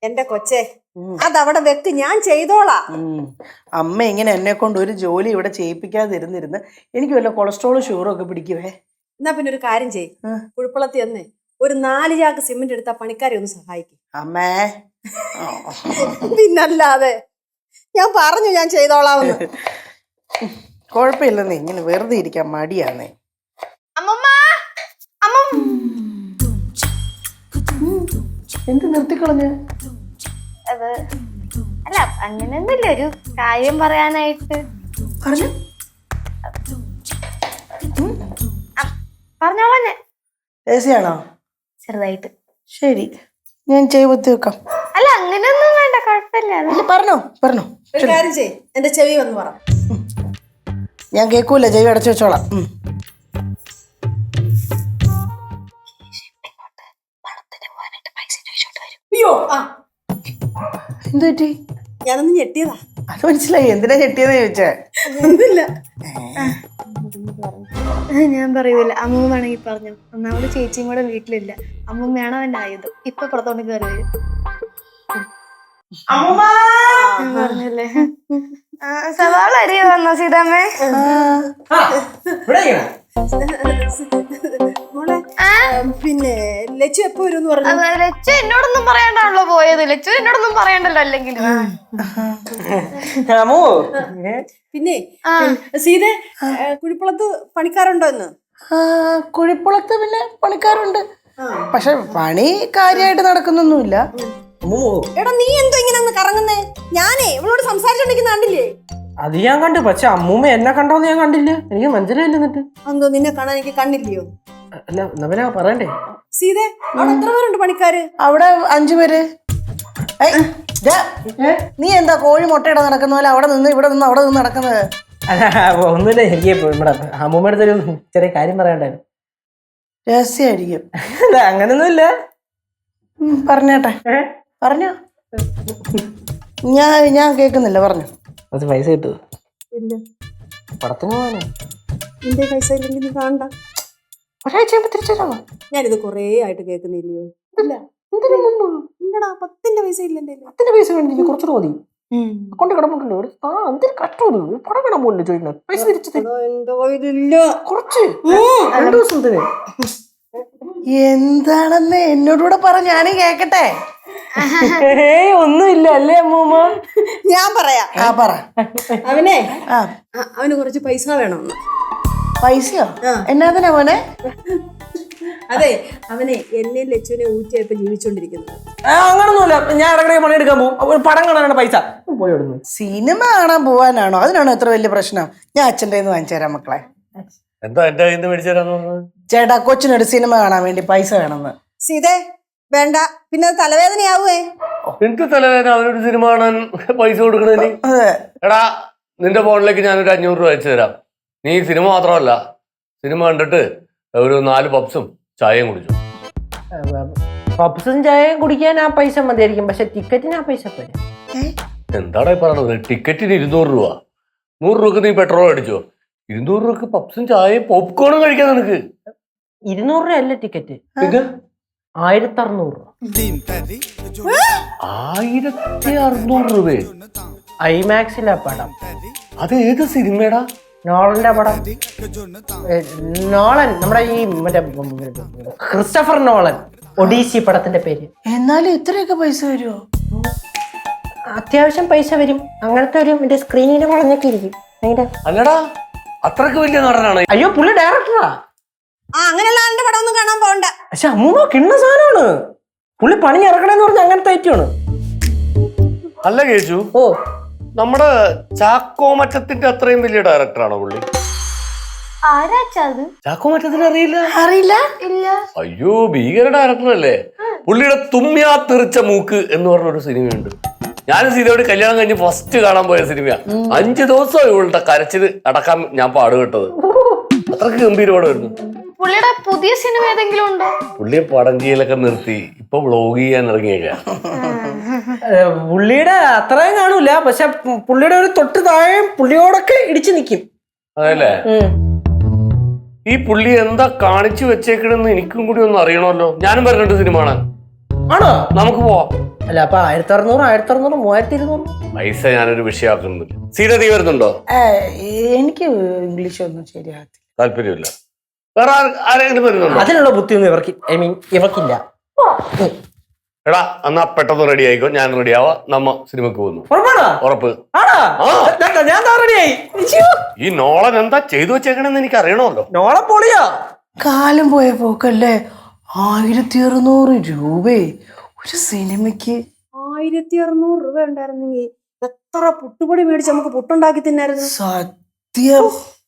എന്റെ കൊച്ചേ, അതവിടെ വെക്ക്, ഞാൻ ചെയ്തോളാം. അമ്മ ഇങ്ങനെ എന്നെ കൊണ്ട് ഒരു ജോലി ഇവിടെ ചെയ്യിപ്പിക്കാതിരുന്നിരുന്ന് എനിക്ക് വല്ല കൊളസ്ട്രോളും ഷുഗറും ഒക്കെ പിടിക്കുവേ. എന്നാ പിന്നെ ഒരു കാര്യം ചെയ്, കുഴപ്പളത്തി ഒന്ന് ഒരു 4 ചാക്ക് സിമെന്റ് എടുത്താ പണിക്കാരെ ഒന്ന് സഹായിക്കും. അമ്മേ പിന്നല്ലാതെ ഞാൻ പറഞ്ഞു ഞാൻ ചെയ്തോളാമെന്ന്. കുഴപ്പമില്ലെന്നേ, ഇങ്ങനെ വെറുതെ ഇരിക്കാൻ മടിയാന്നേ. എന്ത് നിർത്തിക്കളഞ്ഞ? അല്ല അങ്ങനെയൊന്നുമില്ല, ഒരു കാര്യം പറയാനായിട്ട് പറഞ്ഞോളാം ഞാൻ. ഏസിയാണോ? ചെറുതായിട്ട്. ശരി, ഞാൻ ചെയ്ത് വെക്കാം. അല്ല അങ്ങനെയൊന്നും വേണ്ട, കുഴപ്പമില്ല. പറഞ്ഞോ പറഞ്ഞോ. ഒരു കാര്യം ചെയ്, എന്റെ ചെവി വന്ന് പറ. ഞാൻ കേൾക്കൂല, ചെവി അടച്ചു വെച്ചോളാം. അയ്യോ, എന്ത് പറ്റി? ഞാനൊന്ന് ഞെട്ടിയതാ. അത് മനസ്സിലായി, എന്തിനാ ഞെട്ടിയെന്ന് ചോദിച്ചേ? ഒന്നുമില്ല. ഞാൻ പറയൂല, അമ്മൂമ്മ വേണമെങ്കിൽ പറഞ്ഞു. ഒന്നാമത് ചേച്ചിയും കൂടെ വീട്ടിലില്ല, അമ്മൂമ്മയാണോ എന്റെ ആയുധം. ഇപ്പൊ പുറത്തോണ്ട് കയറി വരും. പറഞ്ഞല്ലേ. സവാള അരി വന്നോ സീതാമ്മേ? മോളെ, പിന്നെ ലച്ചു എപ്പോ വരും പറഞ്ഞു? ലച്ചു എന്നോടൊന്നും പറയാണ്ടാണല്ലോ പോയത്. ലച്ചു എന്നോടൊന്നും പറയണ്ടല്ലോ അല്ലെങ്കിൽ. പിന്നെ സീത, കുഴിപ്പുളത്ത് പണിക്കാരുണ്ടോ ഇന്ന്? കുഴിപ്പുളത്ത് പിന്നെ പണിക്കാരുണ്ട്, പക്ഷെ പണി കാര്യമായിട്ട് നടക്കുന്നൊന്നുമില്ല. എടാ നീ എന്തോ ഇങ്ങനെ ഒന്ന് കറങ്ങുന്നേ? ഞാനേ ഇവളോട് സംസാരിച്ചോണ്ടിരിക്കുന്ന കണ്ടില്ലേ? അത് ഞാൻ കണ്ടു, പക്ഷെ അമ്മൂമ്മ എന്നെ കണ്ടോന്ന് ഞാൻ കണ്ടില്ല. എനിക്ക് മനസ്സിലായില്ല. എന്നിട്ട് എന്തോ നിന്നെ കാണാൻ എനിക്ക് കണ്ണില്ലയോ? അല്ല നവനാ പറയണ്ടേ? സീതേ, അവിടെ എത്ര പേരുണ്ട് പണിക്കാര്? അവിടെ 5 പേര്. നീ എന്താ കോഴി മുട്ടയിട നടക്കുന്ന പോലെ അവിടെ നിന്ന് ഇവിടെ നിന്ന് അവിടെ നിന്ന് നടക്കുന്നത്? അല്ല ഒന്നുമില്ല, എനിക്ക് ഇവിടെ അമ്മൂമ്മ അടുത്തൊരു ചെറിയ കാര്യം പറയണ്ടായിരുന്നു. രഹസ്യമായിരിക്കും. അല്ല അങ്ങനൊന്നുമില്ല. പറഞ്ഞേട്ടെ, പറഞ്ഞോ. ഞാൻ കേൾക്കുന്നില്ല, പറഞ്ഞു. കുറച്ച് പൈസ കിട്ടുമോ? ഇല്ല. പടത്തിന് പോവാനോ? നിന്റെ പൈസ ഇല്ലെങ്കിൽ നീ കാണണ്ട. ഒരാഴ്ച തിരിച്ചു. ഞാനിത് കൊറേ ആയിട്ട് കേൾക്കുന്നില്ലയോ? ഇല്ല. ഇല്ലടാ, 10ന്റെ പൈസ ഇല്ല എന്റെ. 10 പൈസ വേണ്ടി കുറച്ചുകൂടെ മതി. കൊണ്ട് കിടപ്പുണ്ടല്ലോ. എന്തൊരു കഷ്ടം, പടം കിടാൻ പോലില്ല ചോദിക്കുന്നത്. പൈസ തിരിച്ചു എന്റെ കയ്യിലില്ല. കുറച്ച് 2 ദിവസത്തിന്. എന്താണെന്ന് എന്നോടൂടെ പറ, ഞാനും കേക്കട്ടെ. ഒന്നുമില്ല അല്ലേ അമ്മൂമ്മ? ഞാൻ പറയാം. പറ. അവന് കുറച്ച് പൈസ വേണമെന്ന്. പൈസയോ? എന്നാ മോനെ? അതെ, അവനെ എന്നെ ലച്ചുവിനെ ഊറ്റിയായപ്പോ ജീവിച്ചോണ്ടിരിക്കുന്നത്. അങ്ങനൊന്നുമില്ല, ഞാൻ ഇടയ്ക്കിടെ പണിയെടുക്കാൻ പോകും. പടം കാണാനാണ് പൈസ. പോയിടുന്നു. സിനിമ കാണാൻ പോവാനാണോ? അതിനാണോ എത്ര വലിയ പ്രശ്നം? ഞാൻ അച്ഛൻ്റെ കയ്യിൽ നിന്ന് വാങ്ങിച്ചു തരാം മക്കളെ. എന്താ എന്റെ കയ്യിൽ നിന്ന് മേടിച്ചു തരാന്ന് പറഞ്ഞത്? ചേട്ടാ, കൊച്ചിനൊരു സിനിമ കാണാൻ വേണ്ടി പൈസ വേണമെന്ന്. സീതേ വേണ്ട, പിന്നെ അത് തലവേദനയാവേ. എന്ത് തലവേദന? അവനൊരു സിനിമ കാണാൻ പൈസ കൊടുക്കണേന്? എടാ, നിന്റെ ഫോണിലേക്ക് ഞാനൊരു 500 രൂപ അയച്ചു തരാം. നീ സിനിമ മാത്രമല്ല, സിനിമ കണ്ടിട്ട് ഒരു 4 പപ്സും ചായയും കുടിച്ചു. പപ്സും ചായയും കുടിക്കാൻ ആ പൈസ മതിയായിരിക്കും, പക്ഷെ ടിക്കറ്റിന് ആ പൈസ പോരെ. എന്താടാ ഈ പറയണത്? ടിക്കറ്റിന് 200 രൂപ. 100 രൂപക്ക് നീ പെട്രോൾ അടിച്ചോ? 200 രൂപക്ക് പപ്സും ചായയും പോപ്കോണും കഴിക്കാൻ നിനക്ക്. 200 രൂപ അല്ല ടിക്കറ്റ്, ഇത് 1600 രൂപ. 1600 രൂപ? ഐമാക്സിലെ പടം. അത് ഏത് സിനിമയുടെ? നോളന്റെ പടം. നോളൻ, നമ്മുടെ ഈ മറ്റേ ക്രിസ്റ്റഫർ നോളൻ, ഒഡീസി പടത്തിന്റെ പേര്. എന്നാലും ഇത്രയൊക്കെ പൈസ വരുമോ? അത്യാവശ്യം പൈസ വരും. അങ്ങനത്തെ ഒരു മറ്റേ സ്ക്രീനിന്റെ വളഞ്ഞൊക്കെ ഇരിക്കും. അല്ലടാ, അത്രക്ക് വലിയ നടനാണ്? അയ്യോ, പുള്ളി ഡയറക്ടറാ. അങ്ങനെയുള്ള ആളുടെ പടം ഒന്നും കാണാൻ പോകണ്ട. പക്ഷെ അമ്മൂമ്മ കിണ്ണ സാധനമാണ്. പുള്ളി പണി ഇറക്കണെന്ന് പറഞ്ഞ അങ്ങനത്തെ ഐറ്റമാണ്. അല്ല കേച്ചു, നമ്മുടെ ചാക്കോ മറ്റത്തിന്റെ അത്രയും വലിയ ഡയറക്ടറാണോ പുള്ളി? ചാക്കോ മറ്റത്തിന് അറിയില്ല? ഇല്ല. അയ്യോ, ഭീകര ഡയറക്ടർ അല്ലേ. പുള്ളിയുടെ തുമ്മ്യാ തെറിച്ച മൂക്ക് എന്ന് പറഞ്ഞൊരു സിനിമയുണ്ട്. ഞാൻ സീതയോട് കല്യാണം കഴിഞ്ഞ് ഫസ്റ്റ് കാണാൻ പോയ സിനിമയാ. 5 ദിവസം ഇവളുടെ കരച്ചിൽ അടക്കാൻ ഞാൻ പാടുപെട്ടത്. അത്രക്ക് ഗംഭീരമായിരുന്നു. പുള്ളിയുടെ പുതിയ സിനിമ ഏതെങ്കിലും ഉണ്ടോ? പുള്ളിയെ പടം ചെയ്യലൊക്കെ നിർത്തി ഇപ്പൊ വ്ളോഗ് ചെയ്യാൻ ഇറങ്ങിയേക്കാം. പുള്ളിയുടെ അത്രയും കാണൂല, പക്ഷെ പുള്ളിയുടെ ഒരു തൊട്ട് താഴെ പുള്ളിയോടൊക്കെ ഇടിച്ചു നിൽക്കും. അതല്ലേ? ഈ പുള്ളി എന്താ കാണിച്ചു വെച്ചേക്കണെന്ന് എനിക്കും കൂടി ഒന്ന് അറിയണമല്ലോ. ഞാനും പറഞ്ഞിട്ട് സിനിമ കാണാൻ. ആണോ? നമുക്ക് പോവാം. അല്ല അപ്പൊ 1600, 1600, 3200. പൈസ ഞാനൊരു വിഷയമാക്കുന്നില്ല. സീത നീ വരുന്നുണ്ടോ? എനിക്ക് ഇംഗ്ലീഷ് ഒന്നും ശരിയാകത്തില്ല. താല്പര്യമില്ല. വേറെ ആരെങ്കിലും വരുന്നുണ്ടോ? അതിനുള്ള ബുദ്ധിയൊന്നും ഇവർക്കില്ല. എടാ എന്നാ പെട്ടെന്ന് റെഡി ആയിക്കോ. ഞാൻ റെഡി ആവാ. നമ്മ സിനിമക്ക് പോകുന്നു. ഉറപ്പാണോ? ഉറപ്പ്. ആണോ? ആ. ഞാൻ റെഡിയായി. ഈ നോളൻ എന്താ ചെയ്തു വെച്ചേക്കണെന്ന് എനിക്ക് അറിയണമല്ലോ. നോളെ പൊളിയാ. കാലം പോയ പോക്കല്ലേ. 1600 രൂപേ ഒരു സിനിമയ്ക്ക്. 1600 രൂപ ഉണ്ടായിരുന്നെങ്കിൽ എത്ര പുട്ടുപൊടി മേടിച്ച് നമുക്ക് പുട്ടുണ്ടാക്കി തിന്നായിരുന്നു. സത്യം.